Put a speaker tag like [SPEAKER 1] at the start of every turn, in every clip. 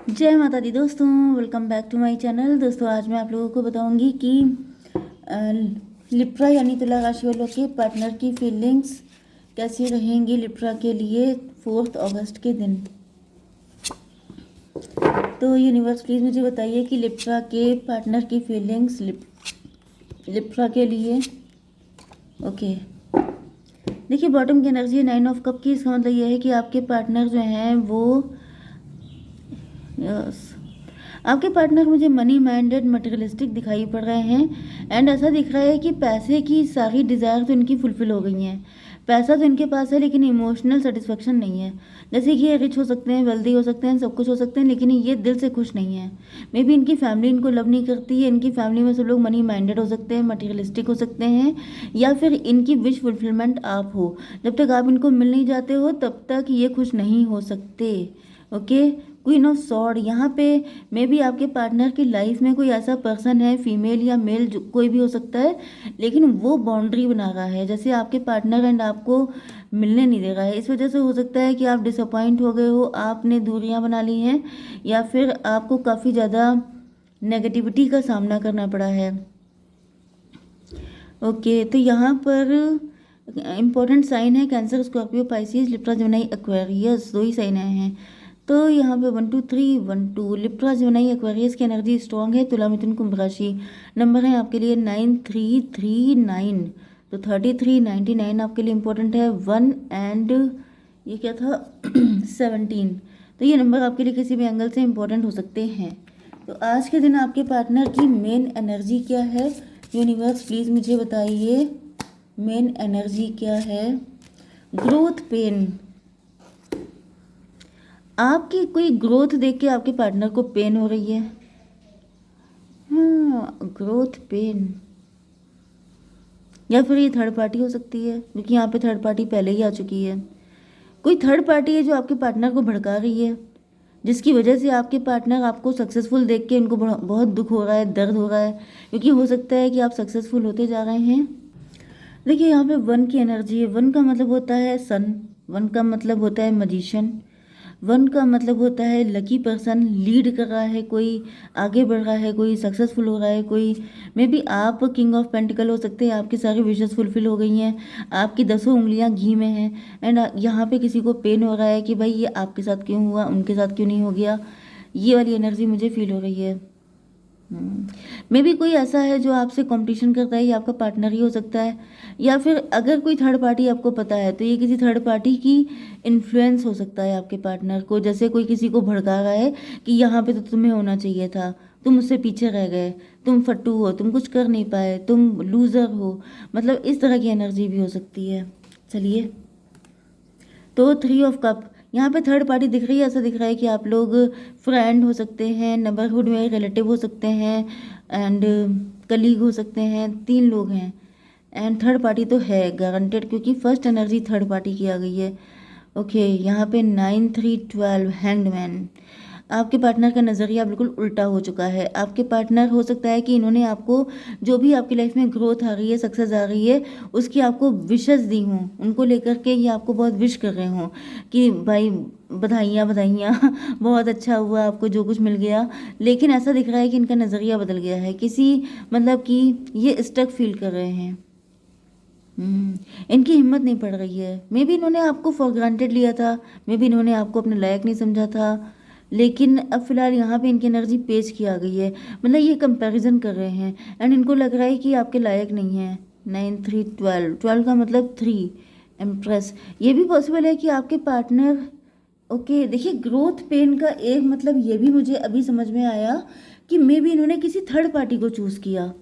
[SPEAKER 1] जय माता दी दोस्तों, welcome back to my channel. दोस्तों आज मैं आप लोगों को बताऊंगी कि लिब्रा यानी तुला राशि वालों के पार्टनर की फीलिंग्स कैसी रहेंगी लिब्रा के लिए 4 अगस्त के दिन। तो यूनिवर्स प्लीज़ मुझे बताइए कि लिब्रा के पार्टनर की फीलिंग्स लिब्रा के लिए। ओके, देखिए बॉटम की एनर्जी 9 ऑफ कप की। इसका मतलब यह है कि आपके पार्टनर जो हैं वो यस आपके पार्टनर मुझे मनी माइंडेड मटेरियलिस्टिक दिखाई पड़ रहे हैं। एंड ऐसा दिख रहा है कि पैसे की सारी डिज़ायर तो इनकी फुलफिल हो गई हैं। पैसा तो इनके पास है लेकिन इमोशनल सेटिस्फेक्शन नहीं है। जैसे कि ये रिच हो सकते हैं, वेल्दी हो सकते हैं, सब कुछ हो सकते हैं, लेकिन ये दिल से खुश नहीं है। मे बी इनकी फैमिली इनको लव नहीं करती है। इनकी फैमिली में सब लोग मनी माइंडेड हो सकते हैं, मटेरियलिस्टिक हो सकते हैं, या फिर इनकी विश फुलफिलमेंट आप हो। जब तक आप इनको मिल नहीं जाते हो तब तक ये खुश नहीं हो सकते। ओके, क्वीन ऑफ सॉर्ड यहाँ पे मे बी आपके पार्टनर की लाइफ में कोई ऐसा पर्सन है, फीमेल या मेल, जो कोई भी हो सकता है, लेकिन वो बाउंड्री बना रहा है। जैसे आपके पार्टनर एंड आपको मिलने नहीं दे रहा है। इस वजह से हो सकता है कि आप डिसअपॉइंट हो गए हो, आपने दूरियां बना ली हैं, या फिर आपको काफ़ी ज़्यादा नेगेटिविटी का सामना करना पड़ा है। ओके, तो यहाँ पर इम्पोर्टेंट साइन है cancer, Scorpio, Pisces, Libra, Gemini, Aquarius, 2 ही साइन आए हैं। तो यहाँ पे 1 2 3 1 2 लिब्रा, जेमिनी, एक्वेरियस की एनर्जी स्ट्रॉन्ग है। तुला, मिथुन, कुंभ राशि। नंबर है आपके लिए 9339। तो 3399 आपके लिए इम्पोर्टेंट है। 1 एंड ये क्या था 17। तो ये नंबर आपके लिए किसी भी एंगल से इम्पोर्टेंट हो सकते हैं। तो आज के दिन आपके पार्टनर की मेन एनर्जी क्या है? यूनिवर्स प्लीज़ मुझे बताइए मेन एनर्जी क्या है। ग्रोथ पेन, आपकी कोई ग्रोथ देख के आपके पार्टनर को पेन हो रही है। हाँ, ग्रोथ पेन, या फिर ये थर्ड पार्टी हो सकती है, क्योंकि यहाँ पे थर्ड पार्टी पहले ही आ चुकी है। कोई थर्ड पार्टी है जो आपके पार्टनर को भड़का रही है, जिसकी वजह से आपके पार्टनर आपको सक्सेसफुल देख के उनको बहुत दुख हो रहा है, दर्द हो रहा है, क्योंकि हो सकता है कि आप सक्सेसफुल होते जा रहे हैं। देखिए यहाँ पे 1 की एनर्जी है। 1 का मतलब होता है सन, 1 का मतलब होता है मजिशियन, 1 का मतलब होता है लकी पर्सन, लीड कर रहा है, कोई आगे बढ़ रहा है, कोई सक्सेसफुल हो रहा है, कोई मे बी आप किंग ऑफ पेंटिकल हो सकते हैं। आपकी सारी विशेस फुलफिल हो गई हैं, आपकी 10 उंगलियां घी में हैं। एंड यहाँ पे किसी को पेन हो रहा है कि भाई ये आपके साथ क्यों हुआ, उनके साथ क्यों नहीं हो गया। ये वाली एनर्जी मुझे फील हो रही है। मे बी कोई ऐसा है जो आपसे कंपटीशन करता है, ये आपका पार्टनर ही हो सकता है, या फिर अगर कोई थर्ड पार्टी आपको पता है तो ये किसी थर्ड पार्टी की इन्फ्लुएंस हो सकता है आपके पार्टनर को। जैसे कोई किसी को भड़का रहा है कि यहाँ पे तो तुम्हें होना चाहिए था, तुम उससे पीछे रह गए, तुम फट्टू हो, तुम कुछ कर नहीं पाए, तुम लूज़र हो। मतलब इस तरह की एनर्जी भी हो सकती है। चलिए, तो 3 ऑफ कप, यहाँ पे थर्ड पार्टी दिख रही है। ऐसा दिख रहा है कि आप लोग फ्रेंड हो सकते हैं, नेबरहुड में रिलेटिव हो सकते हैं, एंड कलीग हो सकते हैं। 3 लोग हैं एंड थर्ड पार्टी तो है गारंटेड, क्योंकि फर्स्ट एनर्जी थर्ड पार्टी की आ गई है। ओके, यहाँ पे 9 3 12 हैंग्ड मैन। आपके पार्टनर का नज़रिया बिल्कुल उल्टा हो चुका है। आपके पार्टनर हो सकता है कि इन्होंने आपको जो भी आपकी लाइफ में ग्रोथ आ रही है, सक्सेस आ रही है, उसकी आपको विशेस दी हों, उनको लेकर के ये आपको बहुत विश कर रहे हों कि भाई बधाइयाँ बधाइयाँ बहुत अच्छा हुआ, आपको जो कुछ मिल गया। लेकिन ऐसा दिख रहा है कि इनका नज़रिया बदल गया है, किसी मतलब कि ये स्टक फील कर रहे हैं। इनकी हिम्मत नहीं पड़ रही है। मे बी इन्होंने आपको फॉर ग्रांटेड लिया था, मे बी इन्होंने आपको अपने लायक नहीं समझा था, लेकिन अब फिलहाल यहाँ पे इनकी एनर्जी पेश की आ गई है। मतलब ये कंपैरिजन कर रहे हैं एंड इनको लग रहा है कि आपके लायक नहीं है। 9 3 12, 12 का मतलब 3 एम्प्रेस। ये भी पॉसिबल है कि आपके पार्टनर, ओके देखिए ग्रोथ पेन का एक मतलब ये भी मुझे अभी समझ में आया कि मे बी इन्होंने किसी थर्ड पार्टी को चूज़ किया।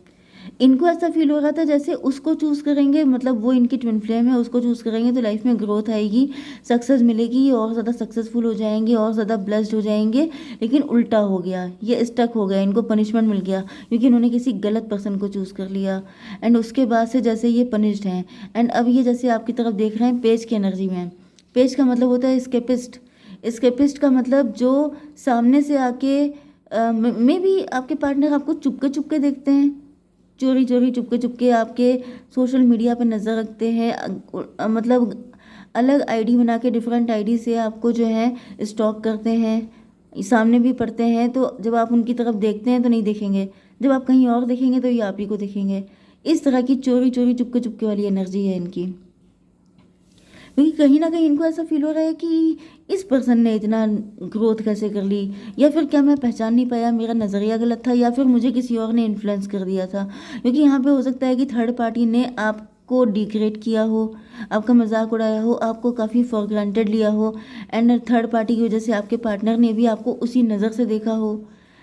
[SPEAKER 1] इनको ऐसा फील हो रहा था जैसे उसको चूज़ करेंगे, मतलब वो इनकी ट्विन फ्लेम है, उसको चूज़ करेंगे तो लाइफ में ग्रोथ आएगी, सक्सेस मिलेगी, और ज़्यादा सक्सेसफुल हो जाएंगे, और ज़्यादा ब्लेस्ड हो जाएंगे। लेकिन उल्टा हो गया, ये स्टक हो गया, इनको पनिशमेंट मिल गया क्योंकि इन्होंने किसी गलत पर्सन को चूज़ कर लिया। एंड उसके बाद से जैसे ये पनिश्ड हैं, एंड अब ये जैसे आपकी तरफ देख रहे हैं पेज की एनर्जी में। पेज का मतलब होता है स्केपिस्ट। स्केपिस्ट का मतलब जो सामने से आके मे भी आपके पार्टनर आपको चुपके देखते हैं, चोरी चोरी चुपके चुपके आपके सोशल मीडिया पे नज़र रखते हैं। मतलब अलग आईडी बना के, डिफरेंट आईडी से आपको जो है स्टॉक करते हैं। सामने भी पड़ते हैं, तो जब आप उनकी तरफ देखते हैं तो नहीं देखेंगे, जब आप कहीं और देखेंगे तो ये आप ही को देखेंगे। इस तरह की चोरी चोरी चुपके चुपके वाली एनर्जी है इनकी, क्योंकि कहीं ना कहीं इनको ऐसा फील हो रहा है कि इस पर्सन ने इतना ग्रोथ कैसे कर ली, या फिर क्या मैं पहचान नहीं पाया, मेरा नज़रिया गलत था, या फिर मुझे किसी और ने इन्फ्लुएंस कर दिया था। क्योंकि यहाँ पे हो सकता है कि थर्ड पार्टी ने आपको डिग्रेड किया हो, आपका मजाक उड़ाया हो, आपको काफ़ी फॉर ग्रांटेड लिया हो, एंड थर्ड पार्टी की वजह से आपके पार्टनर ने भी आपको उसी नज़र से देखा हो।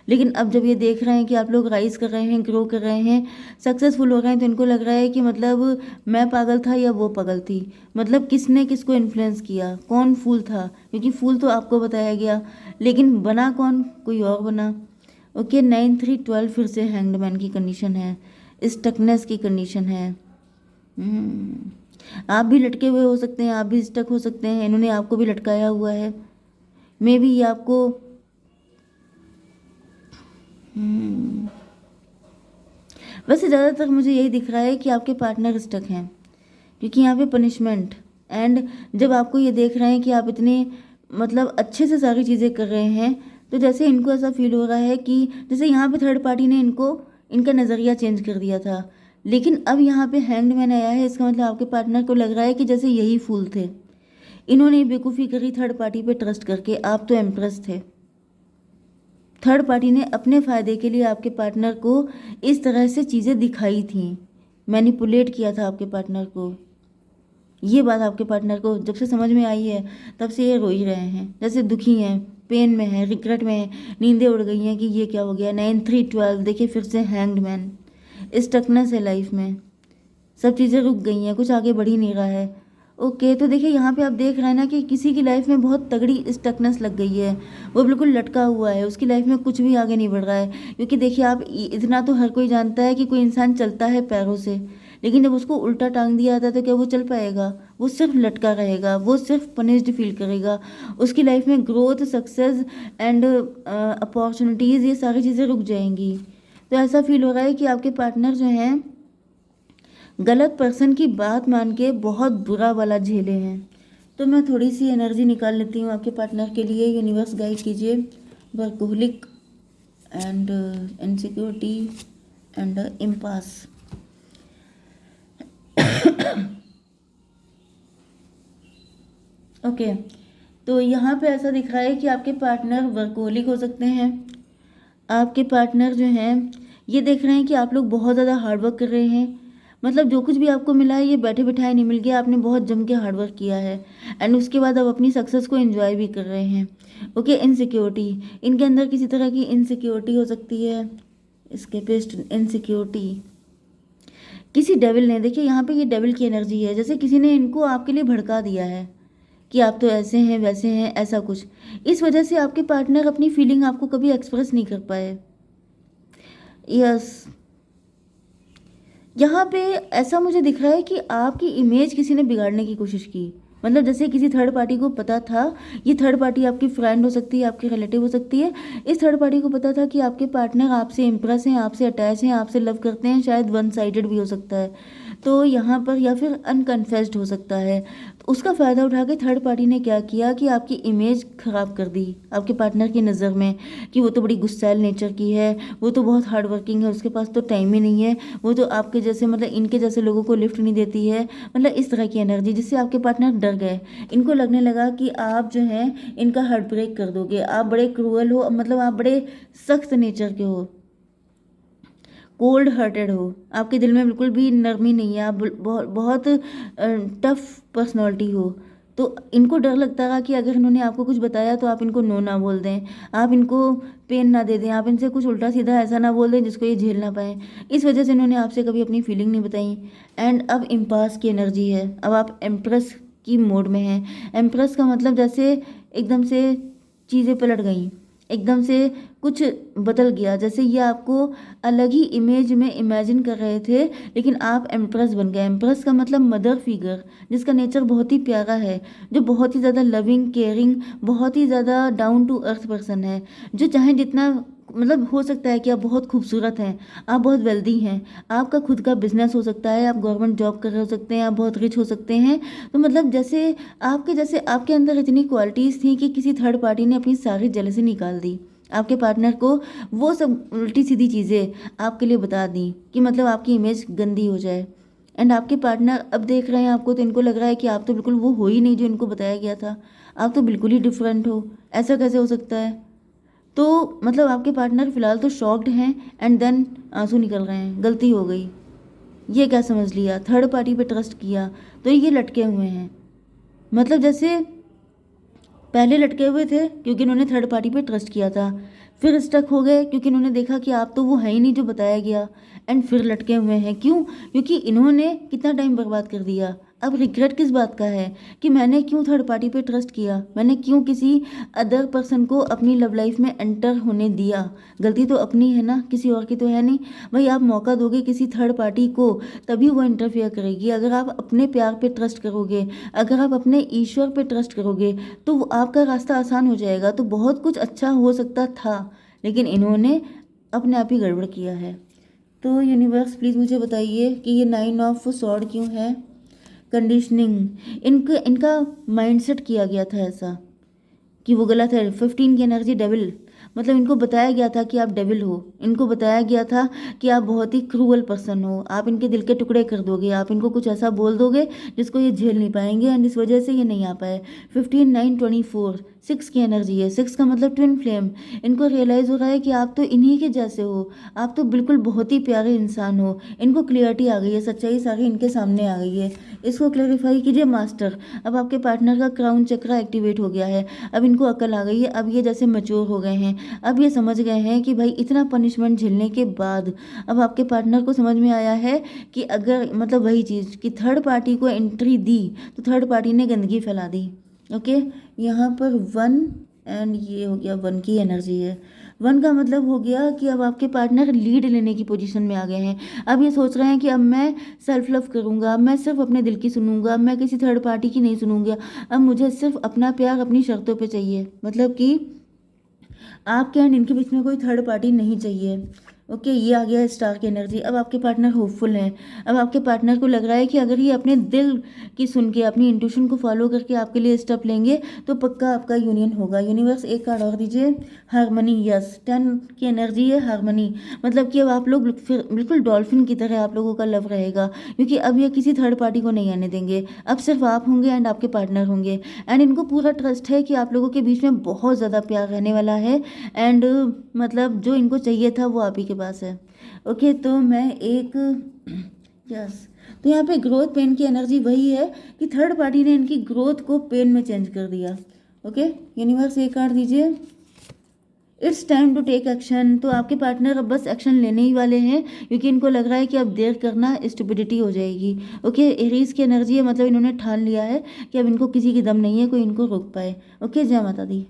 [SPEAKER 1] लेकिन अब जब ये देख रहे हैं कि आप लोग राइज कर रहे हैं, ग्रो कर रहे हैं, सक्सेसफुल हो रहे हैं, तो इनको लग रहा है कि मतलब मैं पागल था या वो पागल थी, मतलब किसने किसको इन्फ्लुएंस किया, कौन फूल था, क्योंकि फूल तो आपको बताया गया, लेकिन बना कौन, कोई और बना। ओके, 9 3 12 फिर से हैंग्ड की कंडीशन है, स्टकनेस की कंडीशन है। आप भी लटके हुए हो सकते हैं, आप भी स्टक हो सकते हैं, इन्होंने आपको भी लटकाया हुआ है। मे बी ये आपको वैसे ज़्यादातर मुझे यही दिख रहा है कि आपके पार्टनर स्टक हैं, क्योंकि यहाँ पे पनिशमेंट, एंड जब आपको ये देख रहे हैं कि आप इतने मतलब अच्छे से सारी चीज़ें कर रहे हैं, तो जैसे इनको ऐसा फील हो रहा है कि जैसे यहाँ पे थर्ड पार्टी ने इनका नज़रिया चेंज कर दिया था, लेकिन अब यहाँ पे हैंग्ड मैन आया है, इसका मतलब आपके पार्टनर को लग रहा है कि जैसे यही फूल थे, इन्होंने बेवकूफ़ी करी थर्ड पार्टी पे ट्रस्ट करके, आप तो एम्प्रेस थे। थर्ड पार्टी ने अपने फ़ायदे के लिए आपके पार्टनर को इस तरह से चीज़ें दिखाई थी, मैनिपुलेट किया था आपके पार्टनर को। ये बात आपके पार्टनर को जब से समझ में आई है, तब से ये रो ही रहे हैं, जैसे दुखी हैं, पेन में हैं, रिग्रेट में हैं, नींदें उड़ गई हैं कि ये क्या हो गया। 9 3 12 देखिए फिर से हैंग्ड मैन, स्टकनेस है लाइफ में, सब चीज़ें रुक गई हैं, कुछ आगे बढ़ ही नहीं रहा है। ओके, तो देखिए यहाँ पे आप देख रहे हैं ना कि किसी की लाइफ में बहुत तगड़ी स्टकनेस लग गई है, वो बिल्कुल लटका हुआ है, उसकी लाइफ में कुछ भी आगे नहीं बढ़ रहा है। क्योंकि देखिए आप इतना तो हर कोई जानता है कि कोई इंसान चलता है पैरों से, लेकिन जब उसको उल्टा टांग दिया जाता है तो क्या वो चल पाएगा, वो सिर्फ लटका रहेगा, वो सिर्फ पनिश्ड फील करेगा। उसकी लाइफ में ग्रोथ, सक्सेस एंड अपॉर्चुनिटीज़, ये सारी चीज़ें रुक जाएंगी। तो ऐसा फील हो रहा है कि आपके पार्टनर जो हैं गलत पर्सन की बात मान के बहुत बुरा वाला झेले हैं। तो मैं थोड़ी सी एनर्जी निकाल लेती हूँ आपके पार्टनर के लिए। यूनिवर्स गाइड कीजिए। Workaholic and insecurity and impasse. Okay, तो यहाँ पे ऐसा दिख रहा है कि आपके पार्टनर वर्कोहलिक हो सकते हैं। आपके पार्टनर जो हैं ये देख रहे हैं कि आप लोग बहुत ज़्यादा हार्डवर्क कर रहे हैं, मतलब जो कुछ भी आपको मिला है ये बैठे बिठाए नहीं मिल गया, आपने बहुत जम के हार्डवर्क किया है, एंड उसके बाद आप अपनी सक्सेस को एंजॉय भी कर रहे हैं। ओके, इनसिक्योरिटी, इनके अंदर किसी तरह की इनसिक्योरिटी हो सकती है, एस्केपिस्ट इनसिक्योरिटी, किसी डेविल ने, देखिए यहाँ पे ये डेविल की एनर्जी है, जैसे किसी ने इनको आपके लिए भड़का दिया है कि आप तो ऐसे हैं वैसे हैं, ऐसा कुछ। इस वजह से आपके पार्टनर अपनी फीलिंग आपको कभी एक्सप्रेस नहीं कर पाए। यस, यहाँ पे ऐसा मुझे दिख रहा है कि आपकी इमेज किसी ने बिगाड़ने की कोशिश की, मतलब जैसे किसी थर्ड पार्टी को पता था, ये थर्ड पार्टी आपकी फ्रेंड हो सकती है, आपकी रिलेटिव हो सकती है, इस थर्ड पार्टी को पता था कि आपके पार्टनर आपसे इम्प्रेस हैं, आपसे अटैच हैं, आपसे लव करते हैं, शायद वन साइडेड भी हो सकता है, तो यहाँ पर या फिर अनकन्फेस्ड हो सकता है। तो उसका फ़ायदा उठा के थर्ड पार्टी ने क्या किया कि आपकी इमेज ख़राब कर दी आपके पार्टनर की नज़र में, कि वो तो बड़ी गुस्सैल नेचर की है, वो तो बहुत हार्ड वर्किंग है, उसके पास तो टाइम ही नहीं है, वो तो आपके जैसे मतलब इनके जैसे लोगों को लिफ्ट नहीं देती है, मतलब इस तरह की एनर्जी, जिससे आपके पार्टनर डर गए। इनको लगने लगा कि आप जो हैं इनका हार्ट ब्रेक कर दोगे, आप बड़े क्रूअल हो, मतलब आप बड़े सख्त नेचर के हो, कोल्ड हार्टेड हो, आपके दिल में बिल्कुल भी नरमी नहीं है, आप बहुत बहुत टफ पर्सनालिटी हो। तो इनको डर लगता था कि अगर इन्होंने आपको कुछ बताया तो आप इनको नो ना बोल दें, आप इनको पेन ना दे दें, आप इनसे कुछ उल्टा सीधा ऐसा ना बोल दें जिसको ये झेल ना पाए। इस वजह से इन्होंने आपसे कभी अपनी फीलिंग नहीं बताई। एंड अब इम्पास की एनर्जी है, अब आप एम्प्रेस की मोड में हैं। एम्प्रेस का मतलब जैसे एकदम से चीज़ें पलट गई, एकदम से कुछ बदल गया, जैसे ये आपको अलग ही इमेज में इमेजिन कर रहे थे, लेकिन आप एम्प्रेस बन गए। एम्प्रेस का मतलब मदर फिगर, जिसका नेचर बहुत ही प्यारा है, जो बहुत ही ज़्यादा लविंग केयरिंग, बहुत ही ज़्यादा डाउन टू अर्थ पर्सन है, जो चाहे जितना मतलब हो सकता है कि आप बहुत खूबसूरत हैं, आप बहुत वेल्दी हैं, आपका खुद का बिजनेस हो सकता है, आप गवर्नमेंट जॉब कर रहे हो सकते हैं, आप बहुत रिच हो सकते हैं। तो मतलब जैसे आपके अंदर इतनी क्वालिटीज़ थी कि किसी थर्ड पार्टी ने अपनी सारी जेलसी निकाल दी आपके पार्टनर को, वो सब उल्टी सीधी चीज़ें आपके लिए बता दी कि मतलब आपकी इमेज गंदी हो जाए। एंड आपके पार्टनर अब देख रहे हैं आपको, तो इनको लग रहा है कि आप तो बिल्कुल वो हो ही नहीं जो इनको बताया गया था, आप तो बिल्कुल ही डिफरेंट हो, ऐसा कैसे हो सकता है। तो मतलब आपके पार्टनर फिलहाल तो शॉक्ड हैं, एंड देन आंसू निकल रहे हैं, गलती हो गई, ये क्या समझ लिया, थर्ड पार्टी पे ट्रस्ट किया, तो ये लटके हुए हैं। मतलब जैसे पहले लटके हुए थे क्योंकि इन्होंने थर्ड पार्टी पे ट्रस्ट किया था, फिर स्टक हो गए क्योंकि इन्होंने देखा कि आप तो वो है ही नहीं जो बताया गया, एंड फिर लटके हुए हैं। क्यों? क्योंकि इन्होंने कितना टाइम बर्बाद कर दिया। अब रिग्रेट किस बात का है कि मैंने क्यों थर्ड पार्टी पे ट्रस्ट किया, मैंने क्यों किसी अदर पर्सन को अपनी लव लाइफ में एंटर होने दिया। गलती तो अपनी है ना, किसी और की तो है नहीं। भाई आप मौका दोगे किसी थर्ड पार्टी को, तभी वो इंटरफेयर करेगी। अगर आप अपने प्यार पे ट्रस्ट करोगे, अगर आप अपने ईश्वर पे ट्रस्ट करोगे, तो आपका रास्ता आसान हो जाएगा। तो बहुत कुछ अच्छा हो सकता था, लेकिन इन्होंने अपने आप ही गड़बड़ किया है। तो यूनिवर्स प्लीज़ मुझे बताइए कि ये 9 ऑफ सॉर्ड क्यों है। कंडीशनिंग, इनका माइंडसेट किया गया था ऐसा कि वो गलत है। 15 की एनर्जी डेविल, मतलब इनको बताया गया था कि आप डेविल हो, इनको बताया गया था कि आप बहुत ही क्रूअल पर्सन हो, आप इनके दिल के टुकड़े कर दोगे, आप इनको कुछ ऐसा बोल दोगे जिसको ये झेल नहीं पाएंगे, एंड इस वजह से ये नहीं आ पाए। 15 9 24 6 की एनर्जी है, 6 का मतलब ट्विन फ्लेम। इनको रियलाइज़ हो रहा है कि आप तो इन्हीं के जैसे हो, आप तो बिल्कुल बहुत ही प्यारे इंसान हो। इनको क्लियरिटी आ गई है, सच्चाई सारी इनके सामने आ गई है। इसको क्लैरिफाई कीजिए मास्टर। अब आपके पार्टनर का क्राउन चक्रा एक्टिवेट हो गया है, अब इनको अकल आ गई है, अब ये जैसे मैच्योर हो गए हैं, अब ये समझ गए हैं कि भाई इतना पनिशमेंट झेलने के बाद अब आपके पार्टनर को समझ में आया है कि अगर मतलब वही चीज़ कि थर्ड पार्टी को एंट्री दी तो थर्ड पार्टी ने गंदगी फैला दी। ओके, यहाँ पर 1 एंड ये हो गया 1 की एनर्जी है। 1 का मतलब हो गया कि अब आपके पार्टनर लीड लेने की पोजीशन में आ गए हैं। अब ये सोच रहे हैं कि अब मैं सेल्फ लव करूँगा, मैं सिर्फ अपने दिल की सुनूंगा, मैं किसी थर्ड पार्टी की नहीं सुनूंगा। अब मुझे सिर्फ अपना प्यार अपनी शर्तों पे चाहिए, मतलब कि आपके एंड इनके बीच में कोई थर्ड पार्टी नहीं चाहिए। ओके, ये आ गया है स्टार की एनर्जी। अब आपके पार्टनर होपफुल हैं, अब आपके पार्टनर को लग रहा है कि अगर ये अपने दिल की सुन के अपनी इंट्यूशन को फॉलो करके आपके लिए स्टेप लेंगे तो पक्का आपका यूनियन होगा। यूनिवर्स एक कार्ड और दीजिए, हारमनी। यस, 10 की एनर्जी है हारमनी, मतलब कि अब आप लोग फिर बिल्कुल डॉल्फिन की तरह आप लोगों का लव रहेगा, क्योंकि अब ये किसी थर्ड पार्टी को नहीं आने देंगे। अब सिर्फ आप होंगे एंड आपके पार्टनर होंगे, एंड इनको पूरा ट्रस्ट है कि आप लोगों के बीच में बहुत ज़्यादा प्यार रहने वाला है, एंड मतलब जो इनको चाहिए था वो आप ही के पास है। ओके, तो मैं एक यस, तो यहाँ पे ग्रोथ पेन की एनर्जी वही है कि थर्ड पार्टी ने इनकी ग्रोथ को पेन में चेंज कर दिया। ओके, यूनिवर्स एक कार्ड दीजिए, it's time to take action. तो आपके पार्टनर अब बस एक्शन लेने ही वाले हैं, क्योंकि इनको लग रहा है कि अब देर करना स्टुपिडिटी हो जाएगी। ओके, एरीज की एनर्जी है, मतलब इन्होंने ठान लिया है कि अब इनको किसी की दम नहीं है कोई इनको रोक पाए। ओके, जय माता दी।